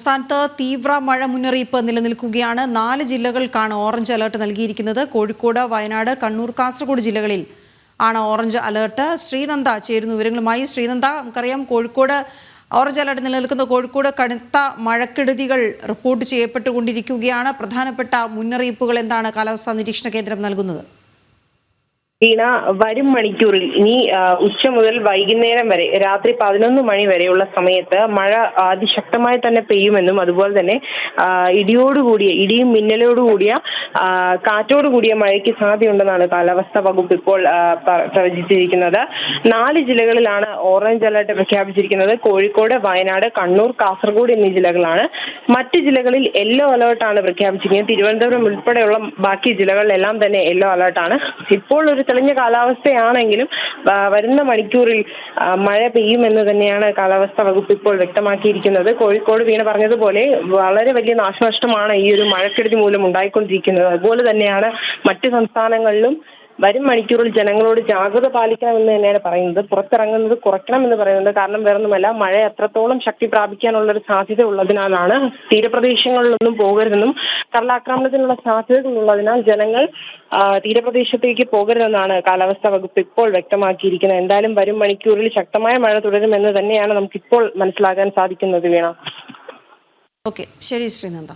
സംസ്ഥാനത്ത് തീവ്ര മഴ മുന്നറിയിപ്പ് നിലനിൽക്കുകയാണ്. 4 ജില്ലകൾക്കാണ് ഓറഞ്ച് അലർട്ട് നൽകിയിരിക്കുന്നത്. കോഴിക്കോട്, വയനാട്, കണ്ണൂർ, കാസർഗോഡ് ജില്ലകളിൽ ആണ് ഓറഞ്ച് അലർട്ട്. ശ്രീനന്ദ ചേരുന്നു വിവരങ്ങളുമായി. ശ്രീനന്ദ, നമുക്കറിയാം കോഴിക്കോട് ഓറഞ്ച് അലർട്ട് നിലനിൽക്കുന്ന കോഴിക്കോട് കടുത്ത മഴക്കെടുതികൾ റിപ്പോർട്ട് ചെയ്യപ്പെട്ടുകൊണ്ടിരിക്കുകയാണ്. പ്രധാനപ്പെട്ട മുന്നറിയിപ്പുകൾ എന്താണ് കാലാവസ്ഥാ നിരീക്ഷണ കേന്ദ്രം നൽകുന്നത്? വീണ, വരും മണിക്കൂറിൽ ഇനി ഉച്ച മുതൽ വൈകുന്നേരം വരെ രാത്രി 11 മണി വരെയുള്ള സമയത്ത് മഴ അതിശക്തമായി തന്നെ പെയ്യുമെന്നും അതുപോലെ തന്നെ ഇടിയും മിന്നലോടുകൂടിയ കാറ്റോടുകൂടിയ മഴയ്ക്ക് സാധ്യതയുണ്ടെന്നാണ് കാലാവസ്ഥാ വകുപ്പ് ഇപ്പോൾ പ്രവചിച്ചിരിക്കുന്നത്. 4 ജില്ലകളിലാണ് ഓറഞ്ച് അലർട്ട് പ്രഖ്യാപിച്ചിരിക്കുന്നത്. കോഴിക്കോട്, വയനാട്, കണ്ണൂർ, കാസർഗോഡ് എന്നീ ജില്ലകളാണ്. മറ്റ് ജില്ലകളിൽ യെല്ലോ അലർട്ടാണ് പ്രഖ്യാപിച്ചിരിക്കുന്നത്. തിരുവനന്തപുരം ഉൾപ്പെടെയുള്ള ബാക്കി ജില്ലകളിലെല്ലാം തന്നെ യെല്ലോ അലർട്ടാണ്. ഇപ്പോൾ ഒരു തെളിഞ്ഞ കാലാവസ്ഥയാണെങ്കിലും വരുന്ന മണിക്കൂറിൽ മഴ പെയ്യുമെന്ന് തന്നെയാണ് കാലാവസ്ഥാ വകുപ്പ് ഇപ്പോൾ വ്യക്തമാക്കിയിരിക്കുന്നത്. കോഴിക്കോട് വീണ പറഞ്ഞതുപോലെ വളരെ വലിയ നാശനഷ്ടമാണ് ഈ ഒരു മഴക്കെടുതി മൂലം ഉണ്ടായിക്കൊണ്ടിരിക്കുന്നത്. അതുപോലെ തന്നെയാണ് മറ്റ് സംസ്ഥാനങ്ങളിലും വരും മണിക്കൂറിൽ ജനങ്ങളോട് ജാഗ്രത പാലിക്കണമെന്ന് തന്നെയാണ് പറയുന്നത്. പുറത്തിറങ്ങുന്നത് കുറയ്ക്കണമെന്ന് പറയുന്നത്. കാരണം വേറൊന്നുമല്ല, മഴ എത്രത്തോളം ശക്തി പ്രാപിക്കാനുള്ള ഒരു സാധ്യത ഉള്ളതിനാലാണ്. തീരപ്രദേശങ്ങളിലൊന്നും പോകരുതെന്നും കടലാക്രമണത്തിനുള്ള സാധ്യതകളുള്ളതിനാൽ ജനങ്ങൾ തീരപ്രദേശത്തേക്ക് പോകരുതെന്നാണ് കാലാവസ്ഥാ വകുപ്പ് ഇപ്പോൾ വ്യക്തമാക്കിയിരിക്കുന്നത്. എന്തായാലും വരും മണിക്കൂറിൽ ശക്തമായ മഴ തുടരുമെന്ന് തന്നെയാണ് നമുക്കിപ്പോൾ മനസ്സിലാക്കാൻ സാധിക്കുന്നത്. വീണ. ഓക്കെ, ശരി ശ്രീനന്ദ.